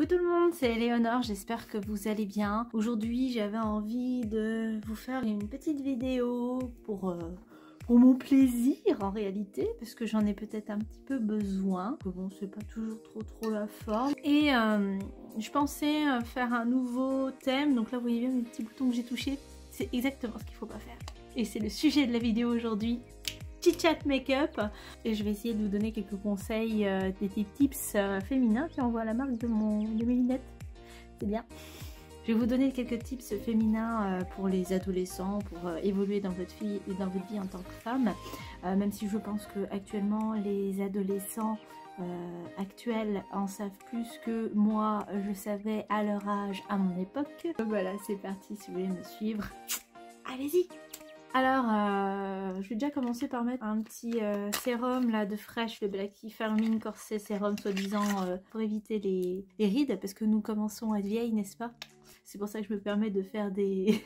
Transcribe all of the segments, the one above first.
Coucou tout le monde, c'est Léonore, j'espère que vous allez bien. Aujourd'hui j'avais envie de vous faire une petite vidéo pour mon plaisir en réalité, parce que j'en ai peut-être un petit peu besoin. Bon, c'est pas toujours trop la forme. Et je pensais faire un nouveau thème, donc là vous voyez bien les petits boutons que j'ai touchés, c'est exactement ce qu'il faut pas faire. Et c'est le sujet de la vidéo aujourd'hui. Chit-chat make-up, et je vais essayer de vous donner quelques conseils, des tips féminins. Puis on voit la marque de mes lunettes, c'est bien. Je vais vous donner quelques tips féminins pour les adolescents, pour évoluer dans votre vie en tant que femme, même si je pense que actuellement les adolescents actuels en savent plus que moi je savais à leur âge, à mon époque. Donc voilà, c'est parti, si vous voulez me suivre, allez-y. Alors, je vais déjà commencer par mettre un petit sérum là de Fresh, le Blacky Firming Corset Sérum, soi-disant pour éviter les rides, parce que nous commençons à être vieilles, n'est-ce pas? C'est pour ça que je me permets de faire des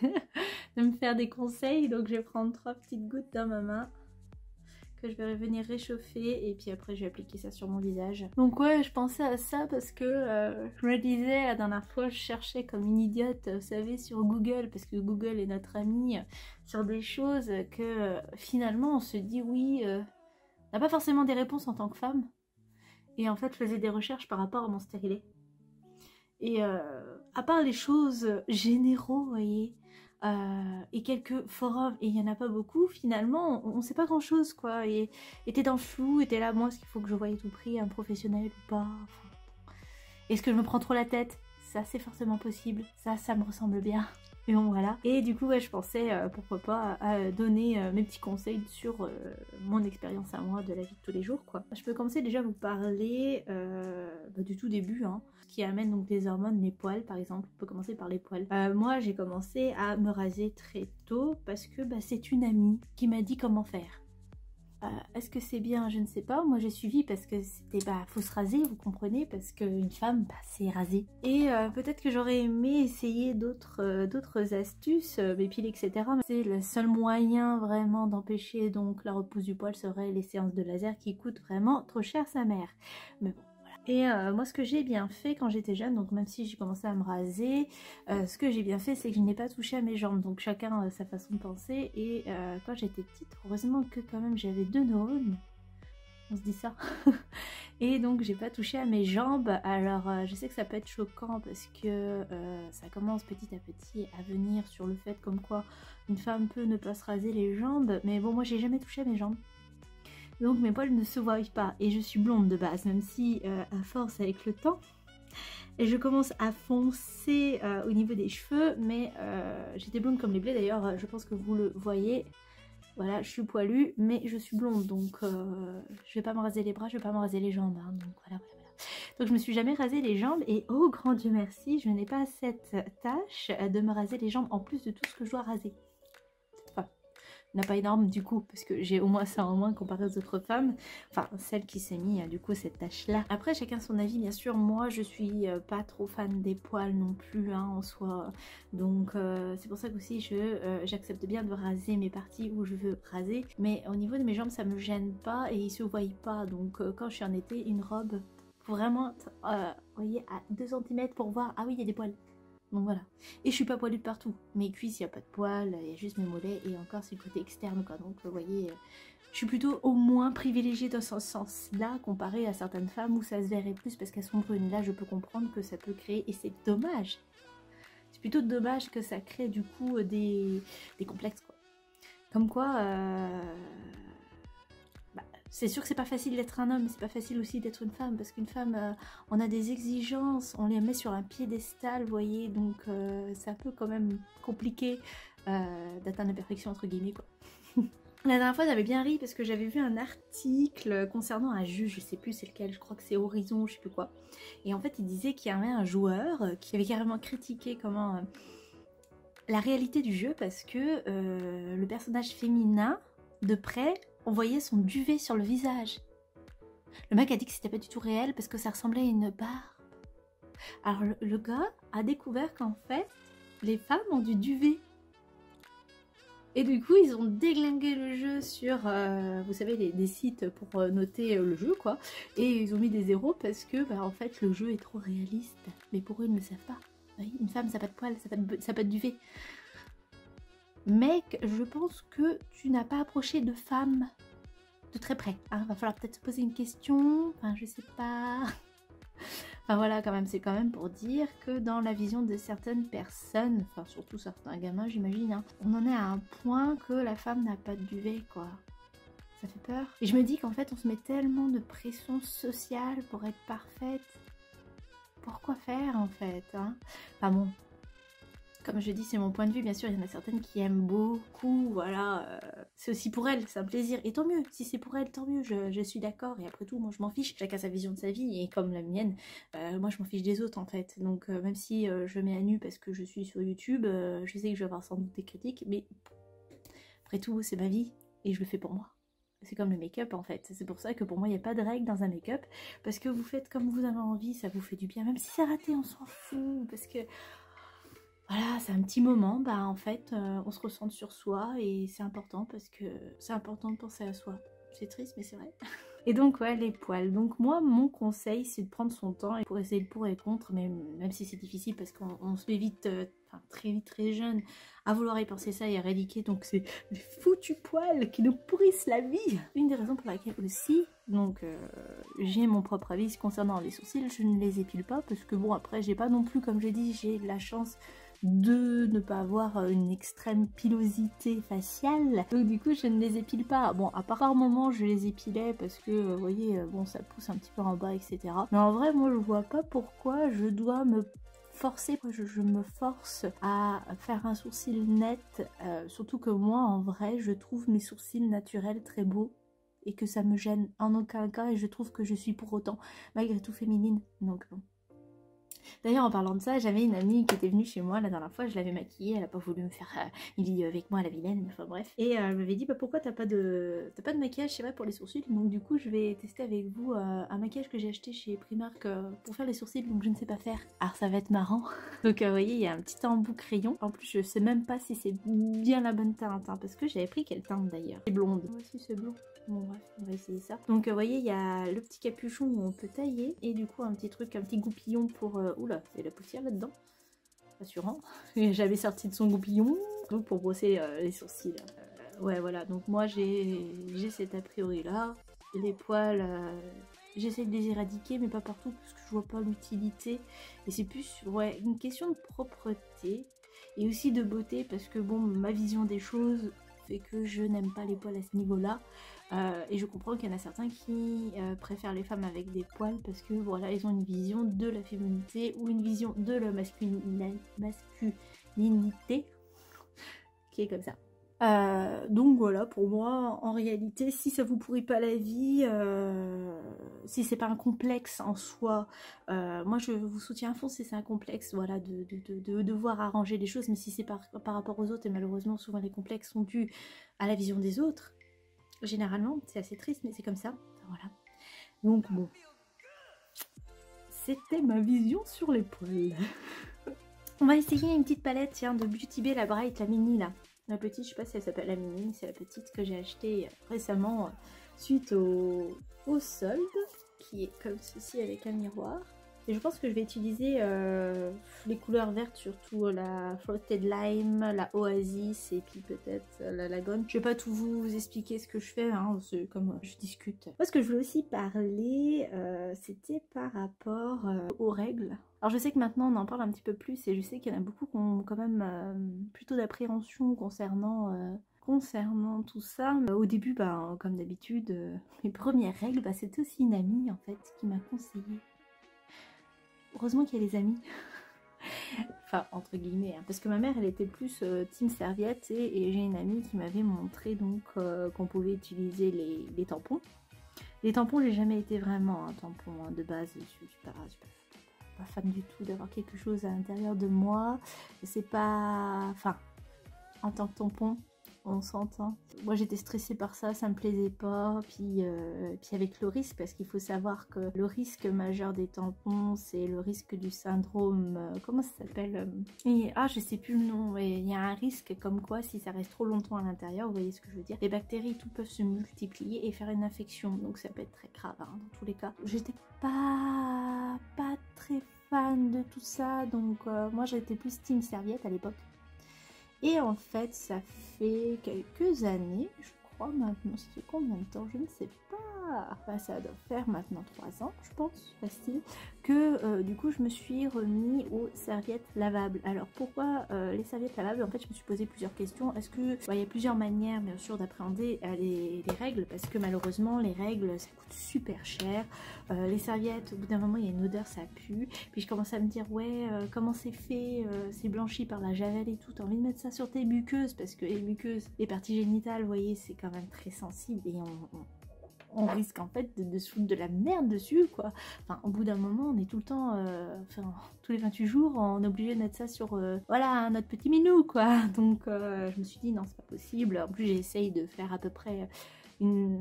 de me faire des conseils. Donc je vais prendre 3 petites gouttes dans ma main que je vais venir réchauffer, et puis après je vais appliquer ça sur mon visage. Donc ouais, je pensais à ça parce que je me disais la dernière fois, je cherchais comme une idiote, vous savez, sur Google, parce que Google est notre ami, sur des choses que finalement on se dit oui, on n'a pas forcément des réponses en tant que femme. Et en fait je faisais des recherches par rapport à mon stérilet. Et à part les choses généraux, vous voyez, et quelques forums, et il n'y en a pas beaucoup, finalement on sait pas grand chose quoi, et t'es dans le flou, et t'es là, moi est-ce qu'il faut que je voie à tout prix un professionnel ou pas, enfin, est-ce que je me prends trop la tête? Ça c'est forcément possible, ça me ressemble bien. Mais bon voilà. Et du coup ouais, je pensais pourquoi pas à donner mes petits conseils sur mon expérience à moi de la vie de tous les jours quoi. Je peux commencer déjà à vous parler du tout début, hein, qui amène donc les hormones, les poils par exemple. On peut commencer par les poils. Moi j'ai commencé à me raser très tôt parce que c'est une amie qui m'a dit comment faire. Est-ce que c'est bien? Je ne sais pas. Moi j'ai suivi parce que c'était faut se raser, vous comprenez, parce qu'une femme c'est raser. Et peut-être que j'aurais aimé essayer d'autres astuces, m'épiler, etc. C'est le seul moyen vraiment d'empêcher donc la repousse du poil serait les séances de laser qui coûtent vraiment trop cher sa mère. Mais bon. Et moi ce que j'ai bien fait quand j'étais jeune, donc même si j'ai commencé à me raser, ce que j'ai bien fait c'est que je n'ai pas touché à mes jambes, donc chacun sa façon de penser. Et quand j'étais petite, heureusement que quand même j'avais 2 neurones, on se dit ça. Et donc j'ai pas touché à mes jambes. Alors je sais que ça peut être choquant parce que ça commence petit à petit à venir sur le fait comme quoi une femme peut ne pas se raser les jambes, mais bon moi j'ai jamais touché à mes jambes. Donc mes poils ne se voient pas, et je suis blonde de base, même si à force avec le temps, et je commence à foncer au niveau des cheveux, mais j'étais blonde comme les blés d'ailleurs, je pense que vous le voyez. Voilà, je suis poilue, mais je suis blonde, donc je vais pas me raser les bras, je vais pas me raser les jambes, hein, donc voilà. Donc je me suis jamais rasé les jambes, et oh grand Dieu merci, je n'ai pas cette tâche de me raser les jambes en plus de tout ce que je dois raser. N'a pas énorme du coup, parce que j'ai au moins ça en moins comparé aux autres femmes, enfin celle qui s'est mis du coup cette tâche là. Après chacun son avis bien sûr. Moi je suis pas trop fan des poils non plus, hein, en soi, donc c'est pour ça que aussi j'accepte bien de raser mes parties où je veux raser, mais au niveau de mes jambes ça me gêne pas et ils se voient pas, donc quand je suis en été, une robe faut vraiment vous voyez à 2 cm pour voir, ah oui il y a des poils. Donc voilà. Et je suis pas poilue de partout. Mes cuisses, il n'y a pas de poils, il y a juste mes mollets, et encore c'est le côté externe quoi. Donc vous voyez, je suis plutôt au moins privilégiée dans ce sens-là comparé à certaines femmes où ça se verrait plus parce qu'elles sont brunes. Là je peux comprendre que ça peut créer, et c'est dommage. C'est plutôt dommage que ça crée du coup des complexes quoi. Comme quoi... c'est sûr que c'est pas facile d'être un homme, mais c'est pas facile aussi d'être une femme, parce qu'une femme, on a des exigences, on les met sur un piédestal, vous voyez, donc c'est un peu quand même compliqué d'atteindre la perfection entre guillemets quoi. La dernière fois j'avais bien ri parce que j'avais vu un article concernant un jeu, je sais plus c'est lequel, je crois que c'est Horizon, je sais plus quoi, et en fait il disait qu'il y avait un joueur qui avait carrément critiqué comment la réalité du jeu, parce que le personnage féminin de près, on voyait son duvet sur le visage. Le mec a dit que c'était pas du tout réel parce que ça ressemblait à une barbe. Alors le gars a découvert qu'en fait, les femmes ont du duvet. Et du coup, ils ont déglingué le jeu sur, vous savez, des sites pour noter le jeu, quoi. Et ils ont mis des zéros parce que, en fait, le jeu est trop réaliste. mais pour eux, ils ne le savent pas. Oui, une femme, ça n'a pas de poils, ça n'a pas de duvet. Mec, je pense que tu n'as pas approché de femme de très près. Hein. Va falloir peut-être se poser une question, enfin je sais pas... Enfin voilà, quand même, c'est quand même pour dire que dans la vision de certaines personnes, enfin surtout certains gamins j'imagine, hein, on en est à un point que la femme n'a pas de duvet quoi. Ça fait peur. Et je me dis qu'en fait on se met tellement de pression sociale pour être parfaite. Pourquoi faire en fait hein. Enfin bon, comme je dis c'est mon point de vue, bien sûr il y en a certaines qui aiment beaucoup, voilà, c'est aussi pour elles, c'est un plaisir, et tant mieux, si c'est pour elles, tant mieux, je suis d'accord, et après tout moi je m'en fiche, chacun sa vision de sa vie, et comme la mienne, moi je m'en fiche des autres en fait, donc même si je mets à nu parce que je suis sur YouTube, je sais que je vais avoir sans doute des critiques, mais après tout c'est ma vie, et je le fais pour moi. C'est comme le make-up en fait, c'est pour ça que pour moi il n'y a pas de règle dans un make-up, parce que vous faites comme vous avez envie, ça vous fait du bien, même si c'est raté on s'en fout, parce que voilà, c'est un petit moment, bah en fait, on se ressent sur soi et c'est important parce que c'est important de penser à soi. C'est triste, mais c'est vrai. Et donc, ouais, les poils. Donc moi, mon conseil, c'est de prendre son temps et pour essayer le pour et le contre, même si c'est difficile parce qu'on se met vite, très vite, très jeune, à vouloir y penser ça et éradiquer. Donc c'est les foutus poils qui nous pourrissent la vie. Une des raisons pour laquelle aussi, donc j'ai mon propre avis concernant les sourcils, je ne les épile pas parce que bon, après, j'ai pas non plus, comme j'ai dit, j'ai la chance de ne pas avoir une extrême pilosité faciale, donc du coup je ne les épile pas. Bon, à part moment je les épilais parce que vous voyez, bon ça pousse un petit peu en bas etc, mais en vrai moi je vois pas pourquoi je dois me forcer, je me force à faire un sourcil net, surtout que moi en vrai je trouve mes sourcils naturels très beaux et que ça me gêne en aucun cas, et je trouve que je suis pour autant malgré tout féminine, donc bon. D'ailleurs, en parlant de ça, j'avais une amie qui était venue chez moi la dernière fois, je l'avais maquillée, elle a pas voulu me faire une vidéo avec moi à la vilaine, enfin bref. Et elle m'avait dit, bah pourquoi t'as pas de maquillage, c'est vrai, pour les sourcils. Donc du coup, je vais tester avec vous un maquillage que j'ai acheté chez Primark pour faire les sourcils, donc je ne sais pas faire. Alors ça va être marrant. Donc vous voyez, il y a un petit embout crayon. En plus, je sais même pas si c'est bien la bonne teinte, hein, parce que j'avais pris quelle teinte d'ailleurs. C'est blonde. Moi aussi, c'est blond. Bon bref, on va essayer ça. Donc vous voyez, il y a le petit capuchon où on peut tailler, et du coup un petit truc, un petit goupillon pour... oula, il y a la poussière là-dedans. Rassurant. J'avais sorti de son goupillon pour brosser les sourcils. Ouais voilà, donc moi j'ai cet a priori là. Les poils, j'essaie de les éradiquer mais pas partout parce que je vois pas l'utilité. Et c'est plus ouais, une question de propreté et aussi de beauté, parce que bon, ma vision des choses fait que je n'aime pas les poils à ce niveau-là. Et je comprends qu'il y en a certains qui préfèrent les femmes avec des poils parce que voilà, ils ont une vision de la féminité ou une vision de la masculinité qui est comme ça. Donc voilà, pour moi, en réalité, si ça vous pourrit pas la vie, si c'est pas un complexe en soi, moi je vous soutiens à fond si c'est un complexe, voilà, de devoir arranger les choses, mais si c'est par rapport aux autres, et malheureusement souvent les complexes sont dus à la vision des autres, généralement, c'est assez triste, mais c'est comme ça, voilà. Donc bon, c'était ma vision sur les poils. On va essayer une petite palette, tiens, de Beauty Bay, la Bright, la mini là. La petite, je sais pas si elle s'appelle la mini, mais c'est la petite que j'ai achetée récemment suite au solde, qui est comme ceci avec un miroir. Et je pense que je vais utiliser les couleurs vertes, surtout la Frosted Lime, la Oasis et puis peut-être la Lagone. Je vais pas tout vous expliquer ce que je fais, hein, c'est comme je discute. Moi, ce que je voulais aussi parler, c'était par rapport aux règles. Alors je sais que maintenant on en parle un petit peu plus et je sais qu'il y en a beaucoup qui ont quand même plutôt d'appréhension concernant tout ça. Au début, bah, comme d'habitude, mes premières règles, bah, c'était aussi une amie en fait qui m'a conseillé. Heureusement qu'il y a les amis. Enfin, entre guillemets, hein, parce que ma mère, elle était plus team serviette et j'ai une amie qui m'avait montré donc qu'on pouvait utiliser les tampons. Les tampons, j'ai jamais été vraiment un tampon hein, de base, je suis pas fan du tout d'avoir quelque chose à l'intérieur de moi. C'est pas... Enfin, en tant que tampon, on s'entend. Moi j'étais stressée par ça, ça me plaisait pas. Puis avec le risque, parce qu'il faut savoir que le risque majeur des tampons, c'est le risque du syndrome... comment ça s'appelle je sais plus le nom. Il y a un risque comme quoi, si ça reste trop longtemps à l'intérieur, vous voyez ce que je veux dire, les bactéries tout peuvent se multiplier et faire une infection. Donc ça peut être très grave hein, dans tous les cas. J'étais pas très fan de tout ça, donc moi j'étais plus team serviette à l'époque. Et en fait, ça fait quelques années, je crois maintenant, ça fait combien de temps, je ne sais pas. Enfin, ça doit faire maintenant 3 ans, je pense, facile, que du coup je me suis remis aux serviettes lavables. Alors pourquoi les serviettes lavables? En fait, je me suis posé plusieurs questions. Est-ce que il y a plusieurs manières, bien sûr, d'appréhender les règles, parce que malheureusement les règles ça coûte super cher. Les serviettes, au bout d'un moment il y a une odeur, ça pue. Puis je commence à me dire ouais, comment c'est fait, c'est blanchi par la javel et tout, t'as envie de mettre ça sur tes muqueuses, parce que les muqueuses, les parties génitales, vous voyez, c'est quand même très sensible et on risque en fait de se foutre de la merde dessus, quoi. Enfin, au bout d'un moment, on est tout le temps, enfin, tous les 28 jours, on est obligé de mettre ça sur, voilà, notre petit minou, quoi. Donc, je me suis dit, non, c'est pas possible. En plus, j'essaye de faire à peu près une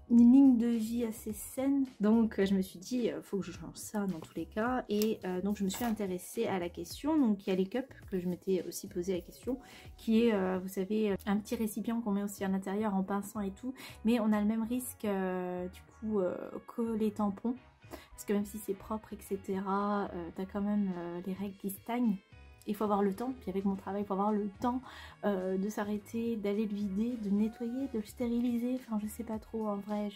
ligne de vie assez saine, donc je me suis dit faut que je change ça dans tous les cas. Et donc je me suis intéressée à la question. Donc il y a les cups, que je m'étais aussi posé la question, qui est vous savez, un petit récipient qu'on met aussi à l'intérieur en pinçant et tout, mais on a le même risque du coup que les tampons, parce que même si c'est propre etc, t'as quand même les règles qui stagnent. Il faut avoir le temps, puis avec mon travail, il faut avoir le temps de s'arrêter, d'aller le vider, de le nettoyer, de le stériliser. Enfin, je sais pas trop, en vrai.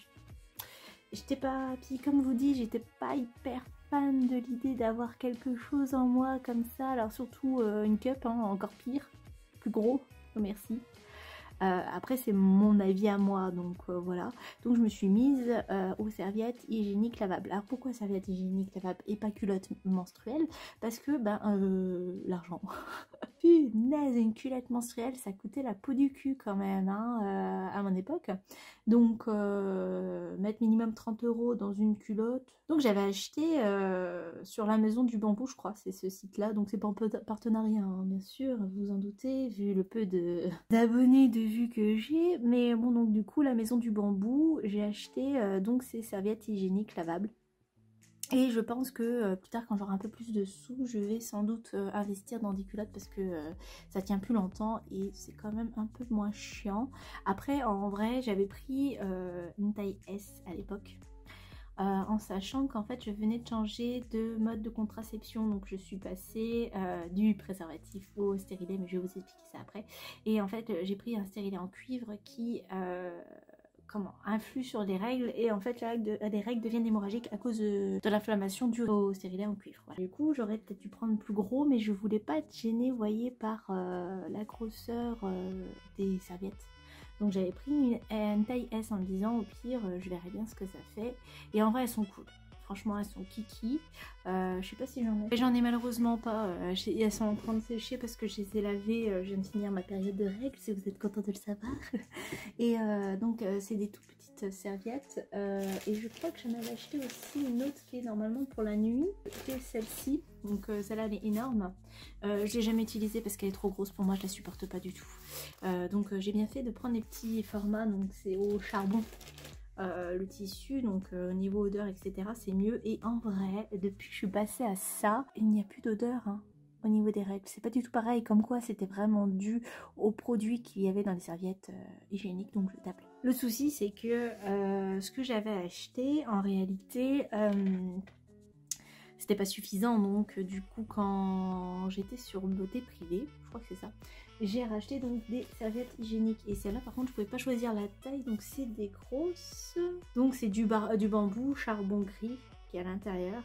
J'étais pas... Puis comme je vous dis, j'étais pas hyper fan de l'idée d'avoir quelque chose en moi comme ça. Alors surtout une cup, hein, encore pire, plus gros, merci. Après c'est mon avis à moi, donc voilà. Donc je me suis mise aux serviettes hygiéniques lavables. Alors pourquoi serviettes hygiéniques lavables et pas culottes menstruelles? Parce que ben l'argent. Punaise, une culotte menstruelle ça coûtait la peau du cul quand même, hein, à mon époque. Donc mettre minimum 30 € dans une culotte. Donc j'avais acheté sur la Maison du Bambou, je crois, c'est ce site là, donc c'est pas un partenariat hein, bien sûr, vous vous en doutez vu le peu d'abonnés, de vues que j'ai. Mais bon, donc du coup la Maison du Bambou, j'ai acheté donc ces serviettes hygiéniques lavables. Et je pense que plus tard, quand j'aurai un peu plus de sous, je vais sans doute investir dans des culottes, parce que ça tient plus longtemps et c'est quand même un peu moins chiant. Après, en vrai, j'avais pris une taille S à l'époque, en sachant qu'en fait, je venais de changer de mode de contraception. Donc, je suis passée du préservatif au stérilet, mais je vais vous expliquer ça après. Et en fait, j'ai pris un stérilet en cuivre qui... influe sur les règles, et en fait les règles deviennent hémorragiques à cause de l'inflammation due au stérilet en cuivre. Voilà. Du coup j'aurais peut-être dû prendre plus gros, mais je voulais pas être gênée, vous voyez, par la grosseur des serviettes. Donc j'avais pris une taille S en me disant au pire je verrai bien ce que ça fait. Et en vrai elles sont cool. Franchement, elles sont kiki. Je sais pas si j'en ai. J'en ai malheureusement pas. Elles sont en train de sécher parce que je les ai lavées. Je viens de finir ma période de règles, si vous êtes content de le savoir. Et donc, c'est des toutes petites serviettes. Et je crois que j'en avais acheté aussi une autre qui est normalement pour la nuit. C'est celle-ci. Donc, celle-là, elle est énorme. Je l'ai jamais utilisée parce qu'elle est trop grosse pour moi. Je la supporte pas du tout. Donc, j'ai bien fait de prendre les petits formats. Donc, c'est au charbon. Le tissu, donc au niveau odeur etc c'est mieux. Et en vrai depuis que je suis passée à ça, il n'y a plus d'odeur hein, au niveau des règles, c'est pas du tout pareil, comme quoi c'était vraiment dû aux produits qu'il y avait dans les serviettes hygiéniques. Donc je tape. Le souci c'est que ce que j'avais acheté en réalité c'était pas suffisant, donc du coup quand j'étais sur Beauté Privée, je crois que c'est ça, j'ai racheté donc des serviettes hygiéniques. Et celle-là par contre je pouvais pas choisir la taille, donc c'est des grosses. Donc c'est du bambou charbon gris qui est à l'intérieur.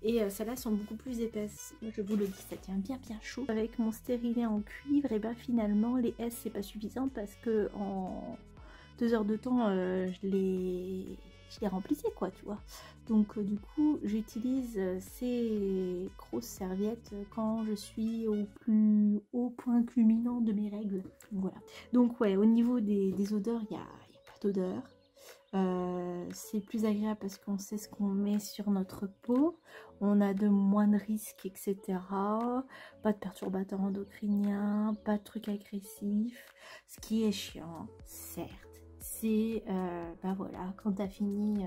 Et celles-là sont beaucoup plus épaisses. Moi, je vous le dis, ça tient bien chaud. Avec mon stérilet en cuivre, et ben finalement les S c'est pas suffisant, parce que en 2 heures de temps je les remplissais quoi, tu vois. Donc du coup j'utilise ces grosses serviettes quand je suis au plus haut point culminant de mes règles. Voilà. Donc ouais, au niveau des odeurs, il n'y a pas d'odeur. C'est plus agréable parce qu'on sait ce qu'on met sur notre peau. On a de moins de risques, etc. Pas de perturbateurs endocriniens, pas de trucs agressifs. Ce qui est chiant, certes, c'est bah voilà, quand t'as fini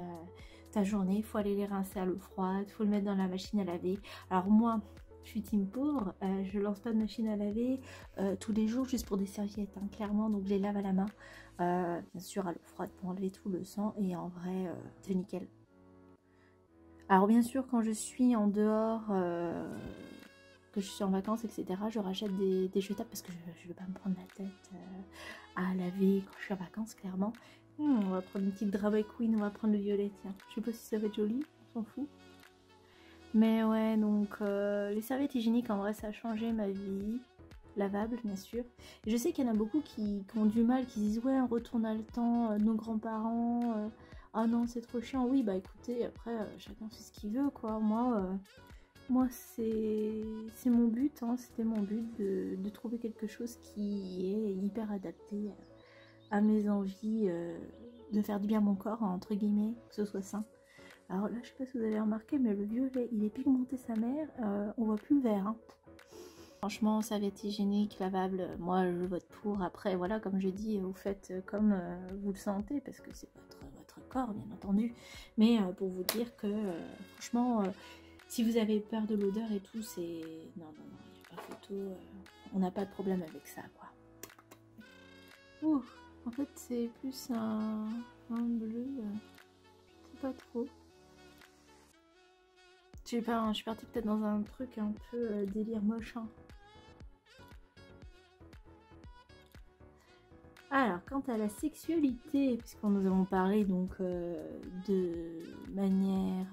ta journée, il faut aller les rincer à l'eau froide, il faut le mettre dans la machine à laver. Alors moi, je suis team pauvre, je lance pas de machine à laver tous les jours juste pour des serviettes, hein, clairement, donc je les lave à la main, bien sûr à l'eau froide pour enlever tout le sang, et en vrai, c'est nickel. Alors bien sûr, quand je suis en dehors, que je suis en vacances, etc., je rachète des jetables parce que je ne veux pas me prendre la tête à laver quand je suis en vacances, clairement. On va prendre une petite drama queen, on va prendre le violet, tiens. Je sais pas si ça va être joli, on s'en fout. Mais ouais, donc les serviettes hygiéniques, en vrai, ça a changé ma vie. Lavables, bien sûr. Et je sais qu'il y en a beaucoup qui ont du mal, qui disent ouais, on retourne à le temps, nos grands-parents, ah non, c'est trop chiant. Oui, bah écoutez, après, chacun fait ce qu'il veut, quoi. Moi c'est mon but, hein, c'était mon but de trouver quelque chose qui est hyper adapté à mes envies, de faire du bien à mon corps, entre guillemets, que ce soit sain. Alors là, je sais pas si vous avez remarqué, mais le violet, il est pigmenté sa mère, on voit plus le vert. Hein. Franchement, serviette hygiénique, lavable, moi je vote pour. Après, voilà, comme je dis, vous faites comme vous le sentez, parce que c'est votre corps, bien entendu. Mais pour vous dire que, franchement, si vous avez peur de l'odeur et tout, c'est... Non, non, non, il n'y a pas photo, on n'a pas de problème avec ça, quoi. Ouh, en fait, c'est plus un bleu, c'est pas trop. Je sais pas, hein, je suis partie peut-être dans un truc un peu délire moche, hein. Alors, quant à la sexualité, puisque nous avons parlé donc de manière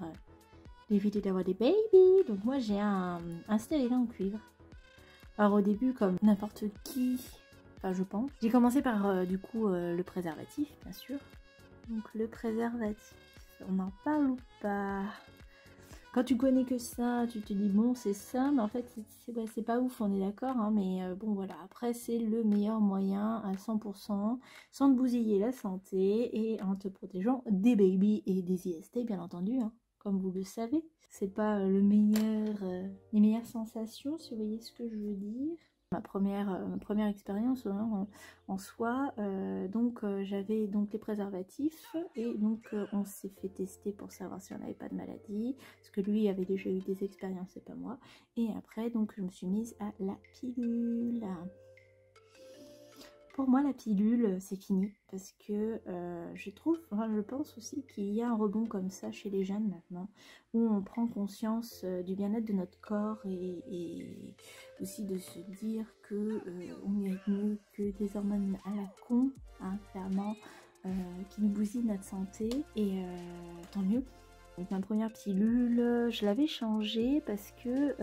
d'éviter d'avoir des babies, donc moi j'ai un stérilet en cuivre. Alors au début, comme n'importe qui, enfin je pense, j'ai commencé par du coup le préservatif, bien sûr. Donc le préservatif, on en parle ou pas? Quand tu connais que ça, tu te dis bon c'est ça, mais en fait c'est pas ouf, on est d'accord, hein, mais bon voilà, après c'est le meilleur moyen à 100%, sans te bousiller la santé et en te protégeant des babies et des IST bien entendu, hein, comme vous le savez. C'est pas le meilleur, les meilleures sensations, si vous voyez ce que je veux dire. Ma première expérience en soi, donc j'avais donc les préservatifs et donc on s'est fait tester pour savoir si on n'avait pas de maladie, parce que lui avait déjà eu des expériences et pas moi. Et après donc je me suis mise à la pilule. Pour moi la pilule c'est fini parce que je trouve, enfin, je pense aussi qu'il y a un rebond comme ça chez les jeunes maintenant où on prend conscience du bien-être de notre corps et aussi de se dire que on mérite mieux que des hormones à la con, hein, clairement, qui nous bousillent notre santé et tant mieux. Donc ma première pilule, je l'avais changée parce que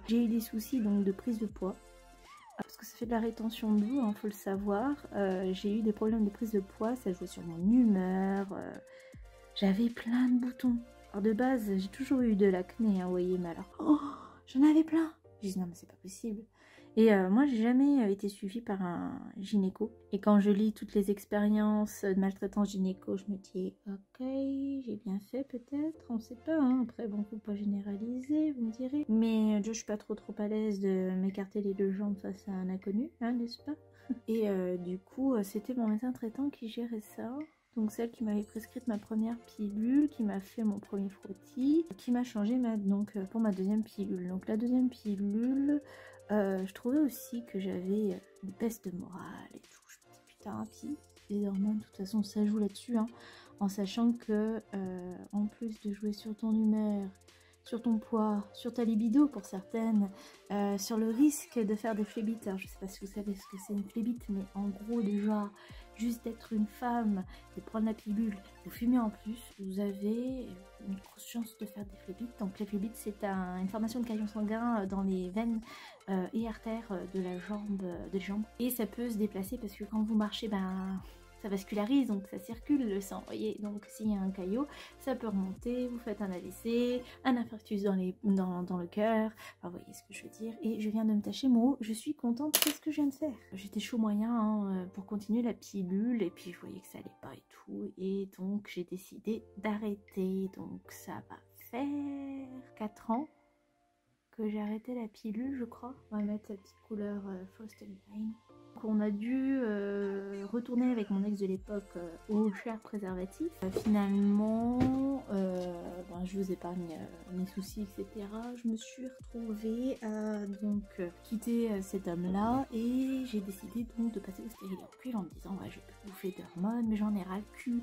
j'ai eu des soucis donc de prise de poids. Parce que ça fait de la rétention d'eau, hein, faut le savoir. J'ai eu des problèmes de prise de poids, ça jouait sur mon humeur. J'avais plein de boutons. Alors de base, j'ai toujours eu de l'acné, hein, vous voyez, mais alors, oh, j'en avais plein. Je dis non mais c'est pas possible. Et moi j'ai jamais été suivie par un gynéco. Et quand je lis toutes les expériences de maltraitance gynéco, je me dis ok, j'ai bien fait peut-être, on sait pas, hein. Après bon, faut pas généraliser, vous me direz. Mais je suis pas trop à l'aise de m'écarter les deux jambes face à un inconnu, hein, n'est-ce pas? Et du coup, c'était mon médecin traitant qui gérait ça. Donc celle qui m'avait prescrite ma première pilule, qui m'a fait mon premier frottis, qui m'a changé pour ma deuxième pilule. Donc la deuxième pilule, je trouvais aussi que j'avais une baisse de morale et tout. Je me dis putain, puis les hormones, de toute façon ça joue là-dessus, hein, en sachant que en plus de jouer sur ton humeur, sur ton poids, sur ta libido pour certaines, sur le risque de faire des phlébites. Alors je sais pas si vous savez ce que c'est une phlébite, mais en gros déjà, juste d'être une femme, de prendre la pilule, vous fumez en plus, vous avez une grosse chance de faire des phlébites. Donc les phlébites c'est une formation de caillon sanguin dans les veines et artères de la jambe, des jambes. Et ça peut se déplacer parce que quand vous marchez, ben... ça vascularise, donc ça circule le sang, voyez. Donc s'il y a un caillot, ça peut remonter, vous faites un AVC, un infarctus dans le cœur, enfin, vous voyez ce que je veux dire. Et je viens de me tacher mon haut, je suis contente, qu'est-ce que je viens de faire? J'étais chaud moyen hein, pour continuer la pilule, et puis je voyais que ça allait pas et tout, et donc j'ai décidé d'arrêter. Donc ça va faire 4 ans que j'ai arrêté la pilule, je crois. On va mettre sa petite couleur Frost Line. On a dû retourner avec mon ex de l'époque au cher préservatif. Finalement, je vous épargne mes soucis, etc. Je me suis retrouvée à donc quitter cet homme-là et j'ai décidé donc de passer au stérilet en cuivre en me disant ouais, je vais plus bouffer d'hormones, mais j'en ai ras le cul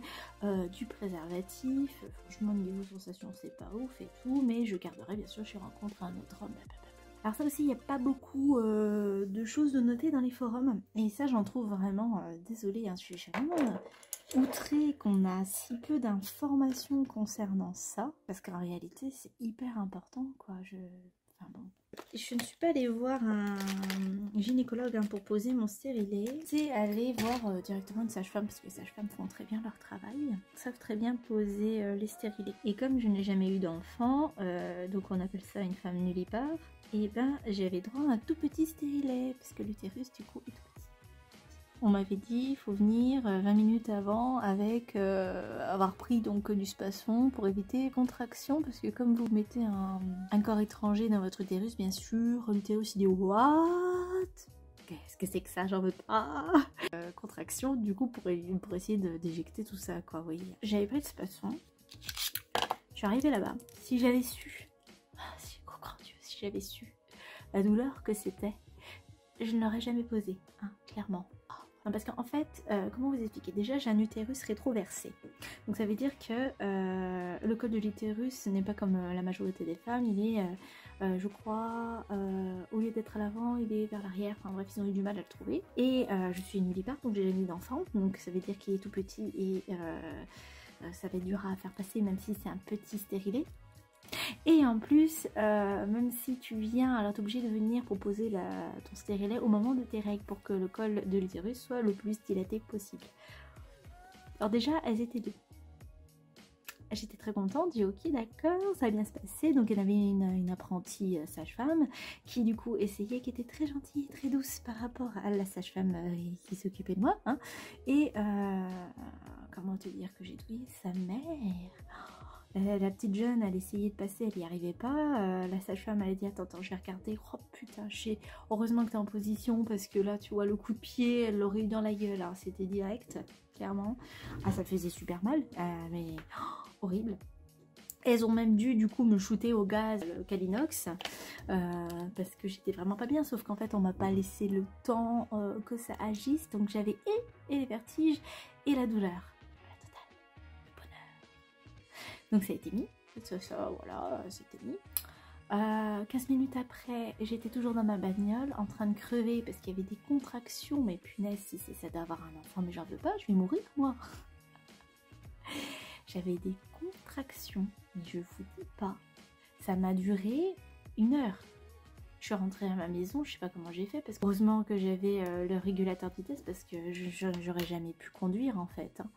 du préservatif. Franchement, niveau sensation, c'est pas ouf et tout, mais je garderai bien sûr, je rencontre un autre homme. Alors ça aussi, il n'y a pas beaucoup de choses de noter dans les forums. Et ça, j'en trouve vraiment... désolée, hein, je suis vraiment outrée qu'on a si peu d'informations concernant ça. Parce qu'en réalité, c'est hyper important, quoi. Enfin bon... Je ne suis pas allée voir un gynécologue pour poser mon stérilet. C'est aller voir directement une sage-femme, parce que les sages-femmes font très bien leur travail. Ils savent très bien poser les stérilets. Et comme je n'ai jamais eu d'enfant, donc on appelle ça une femme nullipare, et ben j'avais droit à un tout petit stérilet, parce que l'utérus du coup est tout petit. On m'avait dit il faut venir 20 minutes avant avec avoir pris donc du spasfon pour éviter contraction, parce que comme vous mettez un corps étranger dans votre utérus, bien sûr, l'utérus il dit what? Qu'est-ce que c'est que ça? J'en veux pas. Contraction du coup pour essayer d'éjecter tout ça, quoi, vous voyez. J'avais pris de spasfon, je suis arrivée là-bas. Si j'avais su, si j'avais su la douleur que c'était, je ne l'aurais jamais posé, hein, clairement. Non, parce qu'en fait, comment vous expliquer? Déjà, j'ai un utérus rétroversé. Donc ça veut dire que le col de l'utérus n'est pas comme la majorité des femmes. Il est, je crois, au lieu d'être à l'avant, il est vers l'arrière. Enfin bref, ils ont eu du mal à le trouver. Et je suis une nullipare, donc j'ai jamais eu d'enfant. Donc ça veut dire qu'il est tout petit et ça va être dur à faire passer, même si c'est un petit stérilet. Et en plus, même si tu viens, alors t'es obligé de venir pour poser ton stérilet au moment de tes règles pour que le col de l'utérus soit le plus dilaté possible. Alors déjà, elles étaient deux. J'étais très contente, j'ai dit ok d'accord, ça va bien se passer. Donc il y en avait une apprentie sage-femme qui du coup essayait, qui était très gentille, très douce par rapport à la sage-femme qui s'occupait de moi. Hein. Et comment te dire que j'ai douillé sa mère. La petite jeune, elle essayait de passer, elle n'y arrivait pas. La sage-femme, elle a dit attends, je vais regarder. Oh putain, heureusement que t'es en position, parce que là, tu vois, le coup de pied, elle l'aurait eu dans la gueule. Alors c'était direct, clairement. Ah, ça faisait super mal, mais horrible. Elles ont même dû du coup me shooter au gaz Calinox parce que j'étais vraiment pas bien, sauf qu'en fait on m'a pas laissé le temps que ça agisse, donc j'avais et les vertiges et la douleur. Donc ça a été mis, voilà, c'était mis. 15 minutes après, j'étais toujours dans ma bagnole en train de crever parce qu'il y avait des contractions, mais punaise, si c'est ça d'avoir un enfant, mais j'en veux pas, je vais mourir moi. J'avais des contractions, mais je vous dis pas, ça m'a duré 1 heure. Je suis rentrée à ma maison, je sais pas comment j'ai fait, parce que heureusement que j'avais le régulateur de vitesse, parce que j'aurais jamais pu conduire en fait. Hein.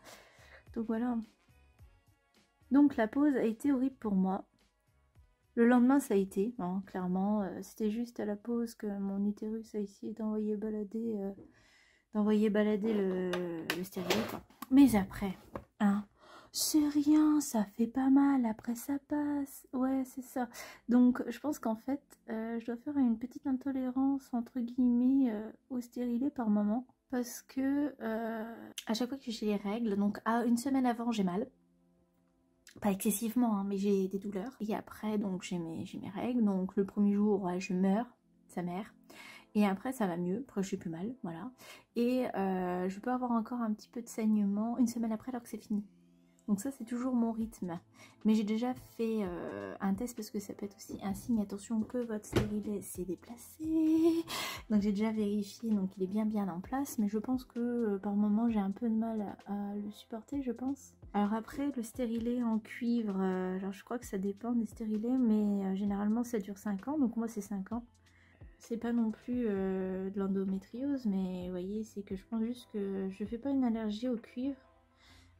Donc voilà. Donc la pause a été horrible pour moi. Le lendemain ça a été, hein, clairement, c'était juste à la pause que mon utérus a essayé d'envoyer balader, le stérilet, quoi. Mais après, hein, c'est rien, ça fait pas mal, après ça passe, ouais c'est ça. Donc je pense qu'en fait, je dois faire une petite intolérance entre guillemets au stérilet par moment. Parce que à chaque fois que j'ai les règles, donc à 1 semaine avant j'ai mal. Pas excessivement, hein, mais j'ai des douleurs. Et après, donc j'ai mes règles. Donc le premier jour, ouais, je meurs, sa mère. Et après, ça va mieux. Après, je suis plus mal, voilà. Et je peux avoir encore un petit peu de saignement 1 semaine après, alors que c'est fini. Donc ça, c'est toujours mon rythme. Mais j'ai déjà fait un test parce que ça peut être aussi un signe. Attention que votre stérilet s'est déplacé. Donc j'ai déjà vérifié, donc il est bien en place. Mais je pense que par moment, j'ai un peu de mal à le supporter, je pense. Alors après, le stérilet en cuivre, alors je crois que ça dépend des stérilets, mais généralement ça dure 5 ans, donc moi c'est 5 ans. C'est pas non plus de l'endométriose, mais vous voyez, c'est que je pense juste que je fais pas une allergie au cuivre,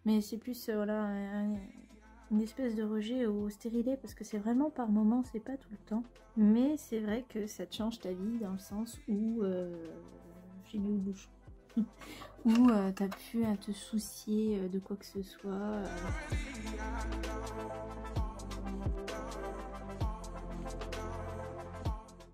mais c'est plus voilà, une espèce de rejet au stérilet, parce que c'est vraiment par moment, c'est pas tout le temps. Mais c'est vrai que ça te change ta vie dans le sens où j'ai mis au bouchon. Où t'as pu à te soucier de quoi que ce soit.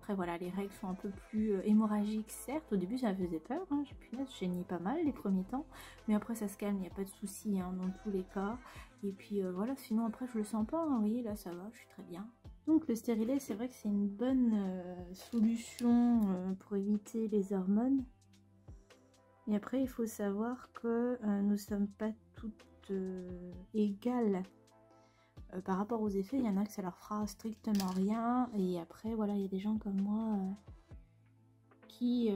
Après voilà, les règles sont un peu plus hémorragiques certes, au début ça me faisait peur, hein. Punaise, je saignais pas mal les premiers temps, mais après ça se calme, il n'y a pas de souci hein, dans tous les cas. Et puis voilà, sinon après je le sens pas, hein. Vous voyez là ça va, je suis très bien. Donc le stérilet, c'est vrai que c'est une bonne solution pour éviter les hormones. Et après il faut savoir que nous ne sommes pas toutes égales. Par rapport aux effets, il y en a que ça leur fera strictement rien. Et après, voilà, il y a des gens comme moi qui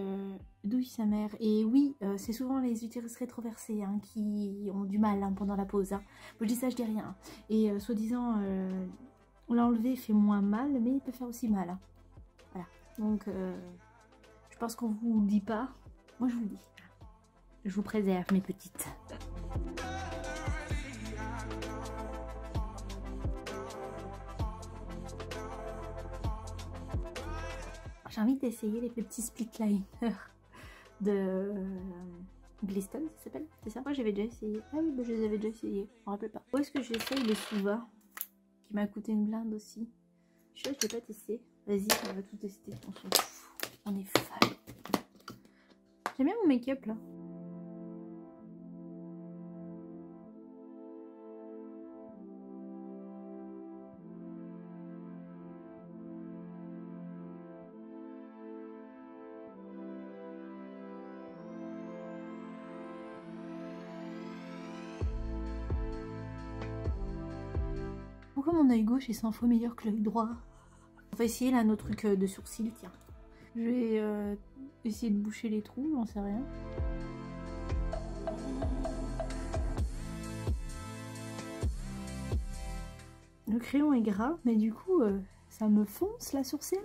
douillent sa mère. Et oui, c'est souvent les utérus rétroversés hein, qui ont du mal hein, pendant la pause. Hein. Moi, je dis ça, je dis rien. Et soi-disant, l'enlever fait moins mal, mais il peut faire aussi mal. Hein. Voilà. Donc, je pense qu'on vous le dit pas. Moi, je vous le dis. Je vous préserve, mes petites. J'ai envie d'essayer les petits split liners de Gliston, ça s'appelle, c'est ça? Moi j'avais déjà essayé. Ah oui, bah, je les avais déjà essayés, je me rappelle pas. Où est-ce que j'essaye le Suva, qui m'a coûté une blinde aussi. Je l'ai pas testé. Vas-y, on va tout tester, on s'en fout. On est fan. J'aime bien mon make-up là. Pourquoi mon œil gauche est 100 fois meilleur que l'œil droit? On va essayer là nos trucs de sourcils, tiens. Je vais essayer de boucher les trous, j'en sais rien. Le crayon est gras, mais du coup, ça me fonce la sourcille.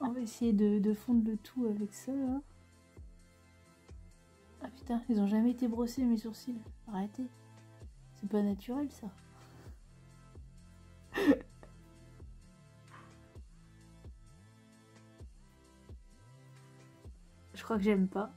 On va essayer de fondre le tout avec ça, là. Ah putain, ils ont jamais été brossés mes sourcils. Arrêtez. C'est pas naturel, ça. Je crois que j'aime pas.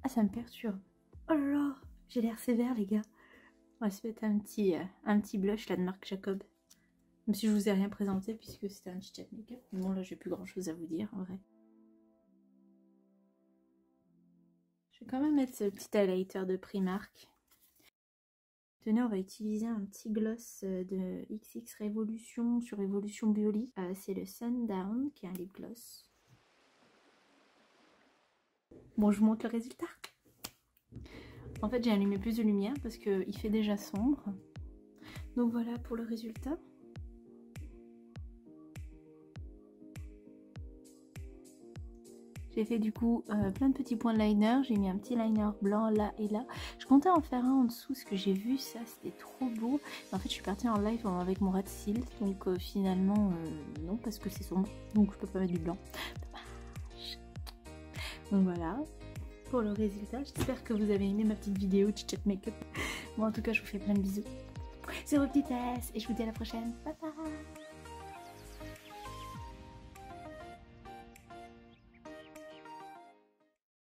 Ah, ça me perturbe. Oh là là, j'ai l'air sévère, les gars. On va se mettre un petit blush là de Marc Jacob. Même si je vous ai rien présenté puisque c'était un chit-chat make-up. Bon, là, j'ai plus grand chose à vous dire en vrai. Je vais quand même mettre ce petit highlighter de Primark. Tenez, on va utiliser un petit gloss de XX Révolution sur Révolution Bioli. C'est le Sundown qui est un lip gloss. Bon, je vous montre le résultat. En fait, j'ai allumé plus de lumière parce qu'il fait déjà sombre. Donc voilà pour le résultat. J'ai fait du coup plein de petits points de liner. J'ai mis un petit liner blanc là et là. Je comptais en faire un en dessous parce que j'ai vu ça, c'était trop beau. En fait, je suis partie en live avec mon red seal. Donc finalement, non, parce que c'est sombre. Donc je peux pas mettre du blanc. Dommage. Donc voilà pour le résultat. J'espère que vous avez aimé ma petite vidéo chit-chat make-up. Bon, en tout cas, je vous fais plein de bisous. C'est vos petites S et je vous dis à la prochaine. Bye bye.